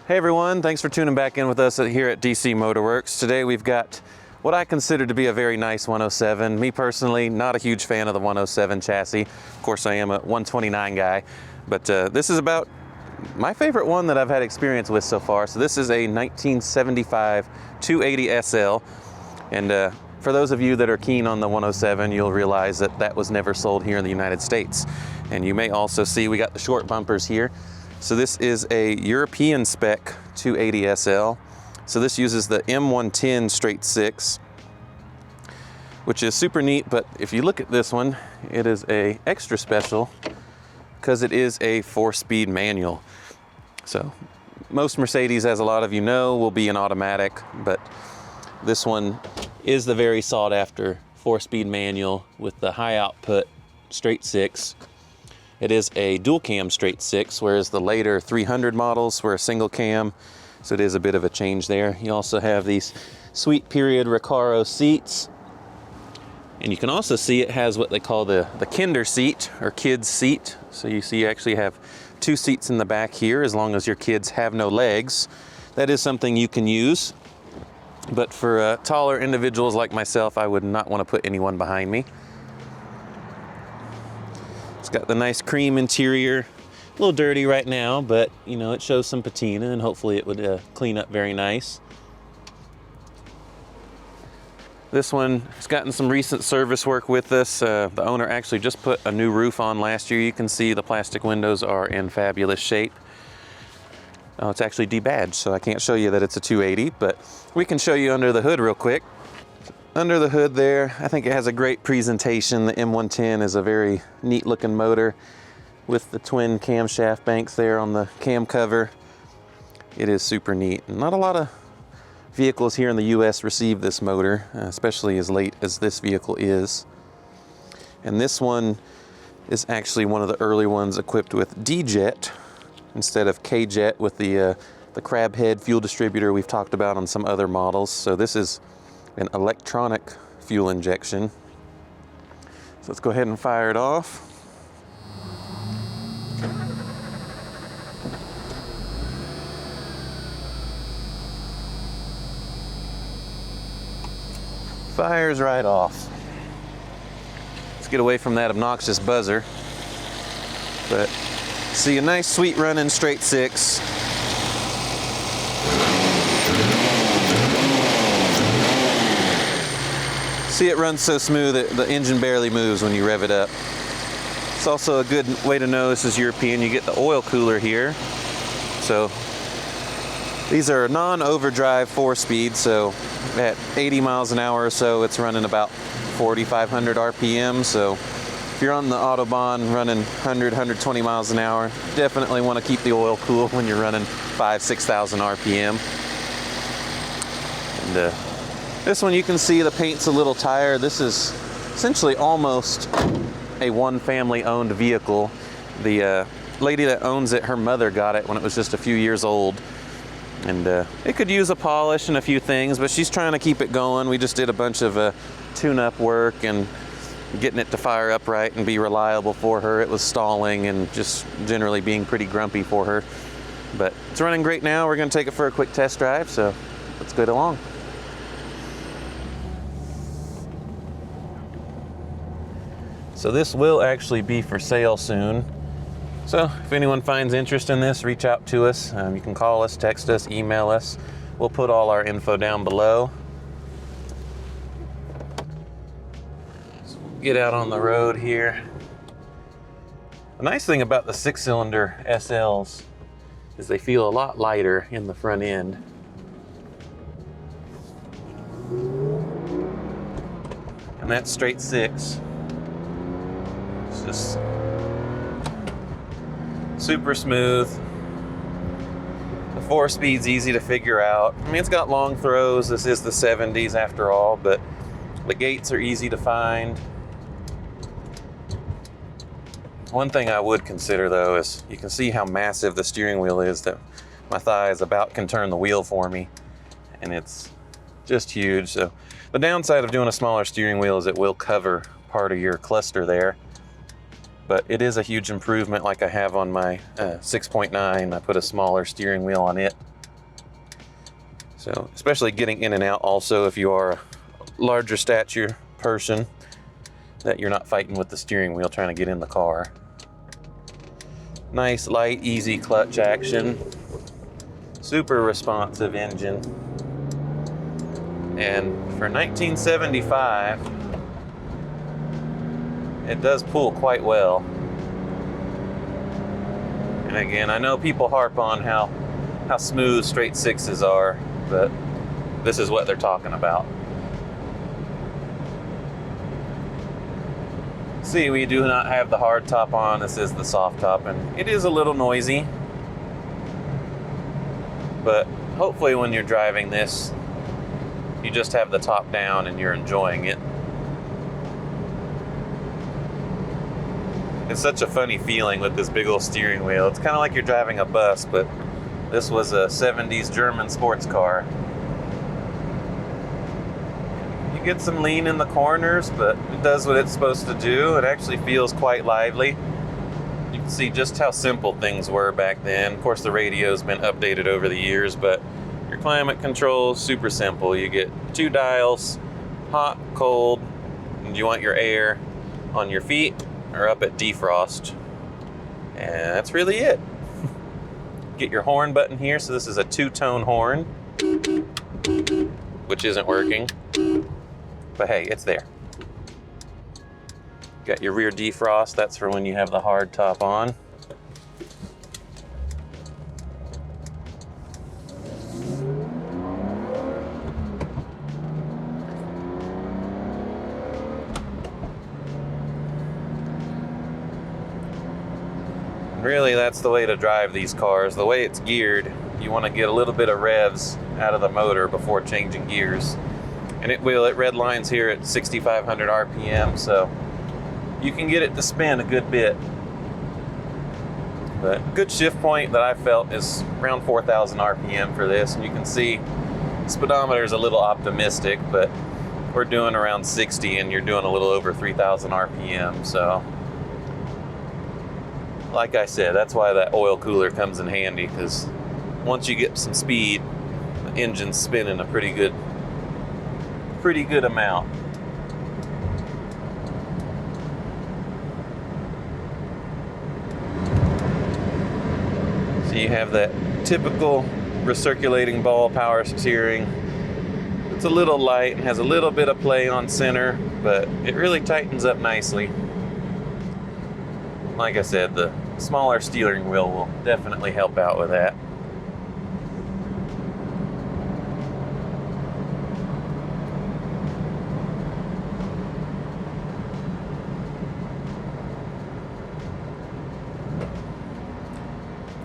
Hey everyone, thanks for tuning back in with us here at DC Motorworks. Today we've got what I consider to be a very nice 107. Me personally, not a huge fan of the 107 chassis. Of course, I am a 129 guy, but this is about my favorite one that I've had experience with so far. So this is a 1975 280 SL, and for those of you that are keen on the 107, you'll realize that that was never sold here in the United States. And you may also see we got the short bumpers here. So this is a European spec 280 SL. So this uses the M110 straight six, which is super neat. But if you look at this one, it is a extra special because it is a 4-speed manual. So most Mercedes, as a lot of you know, will be an automatic, but this one is the very sought after 4-speed manual with the high output straight six. It is a dual cam straight six, whereas the later 300 models were a single cam. So it is a bit of a change there. You also have these sweet period Recaro seats. And you can also see it has what they call the kinder seat or kids seat. So you see you actually have 2 seats in the back here as long as your kids have no legs. That is something you can use. But for taller individuals like myself, I would not want to put anyone behind me. It's got the nice cream interior, a little dirty right now, but you know, it shows some patina and hopefully it would clean up very nice. This one has gotten some recent service work with us. The owner actually just put a new roof on last year. You can see the plastic windows are in fabulous shape. Oh, it's actually debadged, so I can't show you that it's a 280, but we can show you under the hood real quick. Under the hood there, I think it has a great presentation. The M110 is a very neat looking motor with the twin camshaft banks there on the cam cover. It is super neat. Not a lot of vehicles here in the US receive this motor, especially as late as this vehicle is. And this one is actually one of the early ones equipped with D-Jet instead of K-Jet with the crab head fuel distributor we've talked about on some other models. So this is an electronic fuel injection. So let's go ahead and fire it off. Fires right off. Let's get away from that obnoxious buzzer. But see a nice sweet running straight six. See, it runs so smooth that the engine barely moves when you rev it up. It's also a good way to know this is European. You get the oil cooler here. So these are non-overdrive 4-speed, so at 80 miles an hour or so, it's running about 4,500 RPM. So if you're on the Autobahn running 100, 120 miles an hour, definitely want to keep the oil cool when you're running 5,000, 6,000 RPM. And this one, you can see the paint's a little tired. This is essentially almost a one family owned vehicle. The lady that owns it, her mother got it when it was just a few years old. And it could use a polish and a few things, but she's trying to keep it going. We just did a bunch of tune-up work and getting it to fire up right and be reliable for her. It was stalling and just generally being pretty grumpy for her. But it's running great now. We're going to take it for a quick test drive, so let's go along. So this will actually be for sale soon. So if anyone finds interest in this, reach out to us. You can call us, text us, email us. We'll put all our info down below. So get out on the road here. The nice thing about the 6-cylinder SLs is they feel a lot lighter in the front end. And that's straight six. Just super smooth. The 4-speed's easy to figure out. I mean, it's got long throws. This is the 70s after all, but the gates are easy to find. One thing I would consider though is you can see how massive the steering wheel is, that my thighs about can turn the wheel for me, and it's just huge. So the downside of doing a smaller steering wheel is it will cover part of your cluster there. But it is a huge improvement like I have on my 6.9. I put a smaller steering wheel on it So especially getting in and out also if you are a larger stature person, that you're not fighting with the steering wheel trying to get in the car. Nice, light, easy clutch action. Super responsive engine. And for 1975, it does pull quite well. And again, I know people harp on how smooth straight sixes are, but this is what they're talking about. See, we do not have the hard top on. This is the soft top, and it is a little noisy. But hopefully when you're driving this, you just have the top down and you're enjoying it. It's such a funny feeling with this big old steering wheel. It's kind of like you're driving a bus, but this was a 70s German sports car. You get some lean in the corners, but it does what it's supposed to do. It actually feels quite lively. You can see just how simple things were back then. Of course, the radio's been updated over the years, but your climate control is super simple. You get 2 dials, hot, cold, and you want your air on your feet or up at defrost. And that's really it. Get your horn button here. So this is a 2-tone horn, which isn't working, but hey, it's there. Got your rear defrost. That's for when you have the hard top on. Really, that's the way to drive these cars. The way it's geared, you want to get a little bit of revs out of the motor before changing gears. And it will. It redlines here at 6,500 RPM, so you can get it to spin a good bit. But a good shift point that I felt is around 4,000 RPM for this. And you can see the speedometer is a little optimistic, but we're doing around 60 and you're doing a little over 3,000 RPM, so like I said, that's why that oil cooler comes in handy, because once you get some speed, the engine's spinning a pretty good amount. So you have that typical recirculating ball power steering. It's a little light and has a little bit of play on center, but it really tightens up nicely. Like I said, the smaller steering wheel will definitely help out with that.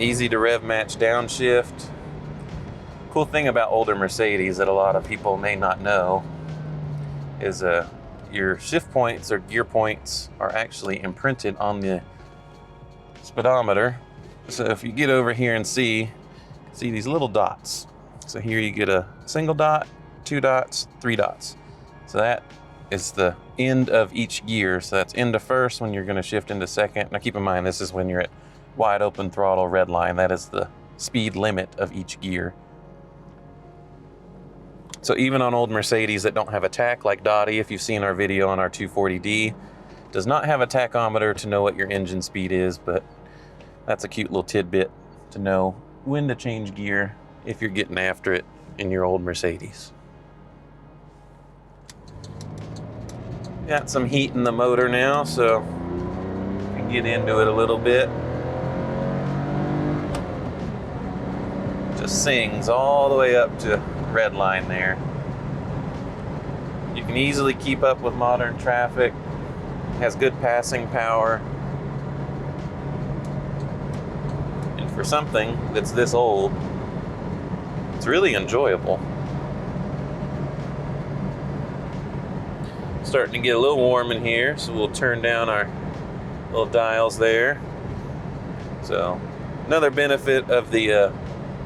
Easy to rev match downshift. Cool thing about older Mercedes that a lot of people may not know is your shift points or gear points are actually imprinted on the speedometer. So if you get over here and see these little dots. So here you get a single dot, 2 dots, 3 dots. So that is the end of each gear. So that's into first when you're going to shift into second. Now keep in mind, this is when you're at wide open throttle red line. That is the speed limit of each gear. So even on old Mercedes that don't have a tach, like Dottie, if you've seen our video on our 240D, does not have a tachometer to know what your engine speed is, but that's a cute little tidbit to know when to change gear if you're getting after it in your old Mercedes. Got some heat in the motor now, so you can get into it a little bit. Just sings all the way up to red line there. You can easily keep up with modern traffic. Has good passing power. And for something that's this old, it's really enjoyable. Starting to get a little warm in here, so we'll turn down our little dials there. So another benefit of the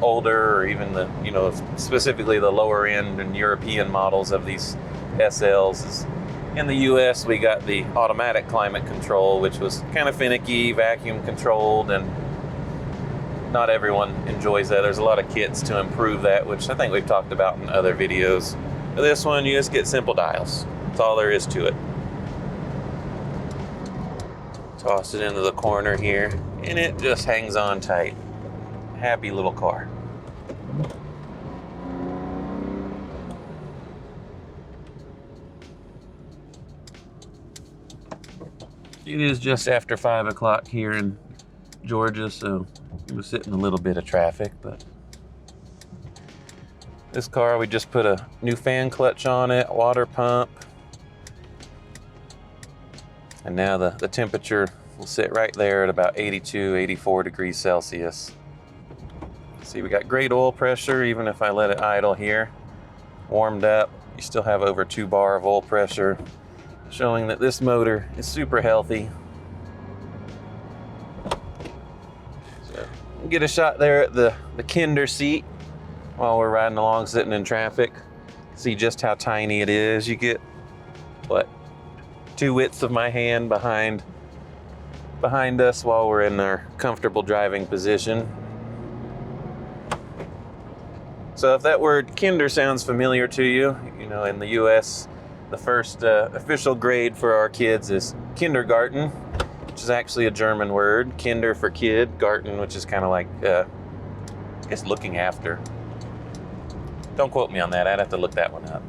older, or even the, specifically the lower end and European models of these SLs is in the US we got the automatic climate control, which was kind of finicky, vacuum controlled, and not everyone enjoys that. There's a lot of kits to improve that, which I think we've talked about in other videos. For this one, you just get simple dials. That's all there is to it. Toss it into the corner here, and it just hangs on tight. Happy little car. It is just after 5 o'clock here in Georgia, so we're sitting a little bit of traffic, but this car, we just put a new fan clutch on it, water pump, and now the temperature will sit right there at about 82, 84 degrees Celsius. See, we got great oil pressure, even if I let it idle here. Warmed up, you still have over 2 bar of oil pressure, showing that this motor is super healthy. So, get a shot there at the Kinder seat while we're riding along, sitting in traffic. See just how tiny it is. You get, what, 2 widths of my hand behind us while we're in our comfortable driving position. So if that word Kinder sounds familiar to you, you know, in the US, the first official grade for our kids is kindergarten, which is actually a German word. Kinder for kid, Garten, which is kind of like, I guess, looking after. Don't quote me on that. I'd have to look that one up.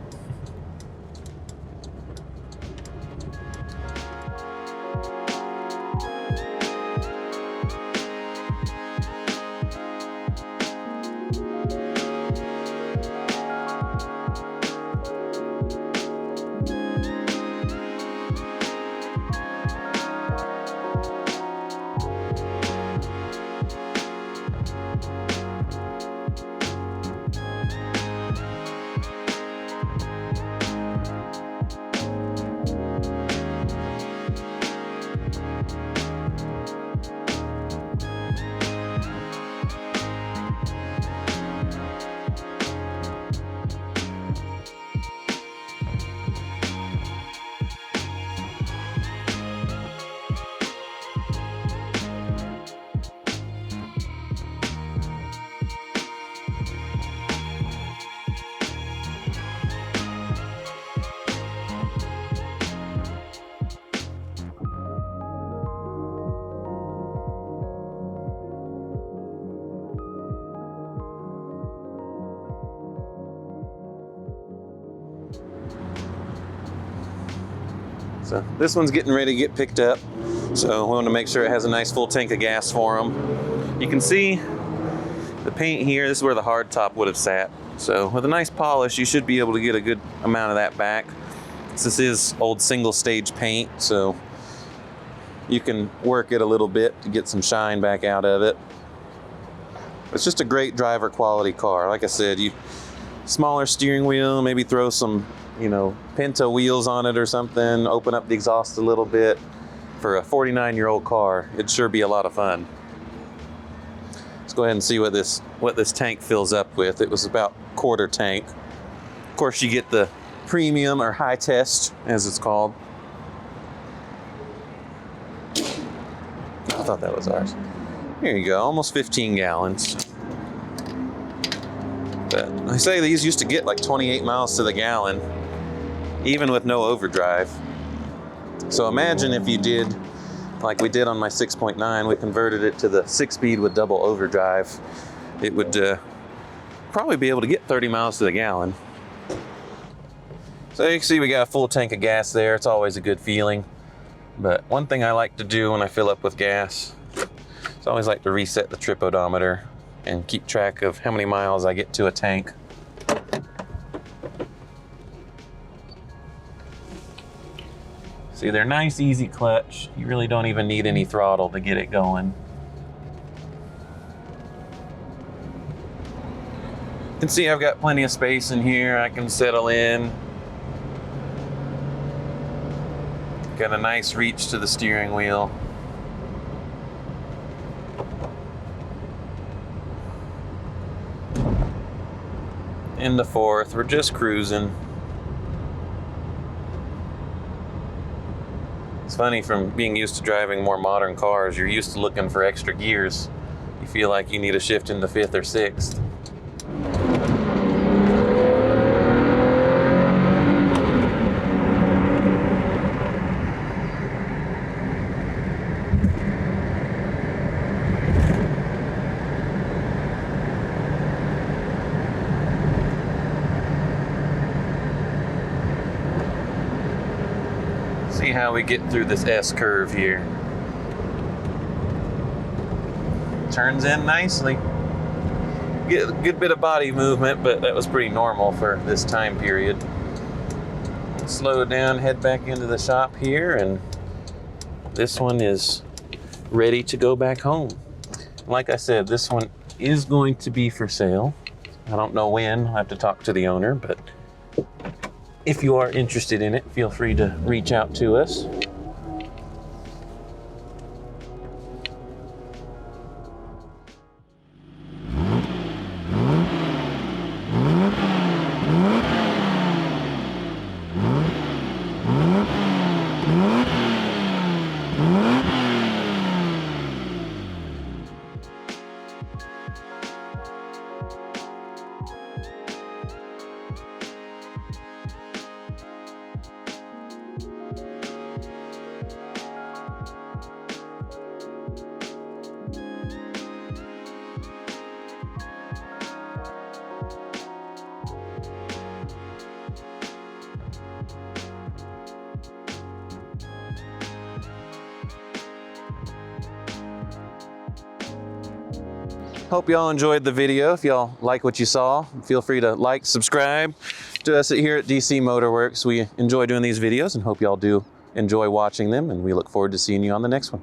So this one's getting ready to get picked up. So we want to make sure it has a nice full tank of gas for them. You can see the paint here. This is where the hard top would have sat. So with a nice polish, you should be able to get a good amount of that back. This is old single stage paint, so you can work it a little bit to get some shine back out of it. It's just a great driver quality car. Like I said, smaller steering wheel, maybe throw some, you know, Pinto wheels on it or something, open up the exhaust a little bit. For a 49-year-old car, it'd sure be a lot of fun. Let's go ahead and see what this tank fills up with. It was about quarter tank. Of course, you get the premium or high test, as it's called. I thought that was ours. Here you go, almost 15 gallons. But I say these used to get like 28 miles to the gallon, even with no overdrive. So imagine if you did, like we did on my 6.9, we converted it to the 6-speed with double overdrive. It would probably be able to get 30 miles to the gallon. So you can see we got a full tank of gas there. It's always a good feeling. But one thing I like to do when I fill up with gas, is I always like to reset the trip odometer and keep track of how many miles I get to a tank. See, they're nice, easy clutch. You really don't even need any throttle to get it going. You can see I've got plenty of space in here. I can settle in. Got a nice reach to the steering wheel. In the fourth, we're just cruising. It's funny, from being used to driving more modern cars, you're used to looking for extra gears. You feel like you need a shift in the 5th or 6th. See how we get through this S curve here. Turns in nicely. Get a good bit of body movement, but that was pretty normal for this time period. Slow down, head back into the shop here, and this one is ready to go back home. Like I said, this one is going to be for sale. I don't know when. I'll have to talk to the owner, but if you are interested in it, feel free to reach out to us. Hope y'all enjoyed the video. If y'all like what you saw, feel free to like, subscribe to us here at DC Motorworks. We enjoy doing these videos and hope y'all do enjoy watching them, and we look forward to seeing you on the next one.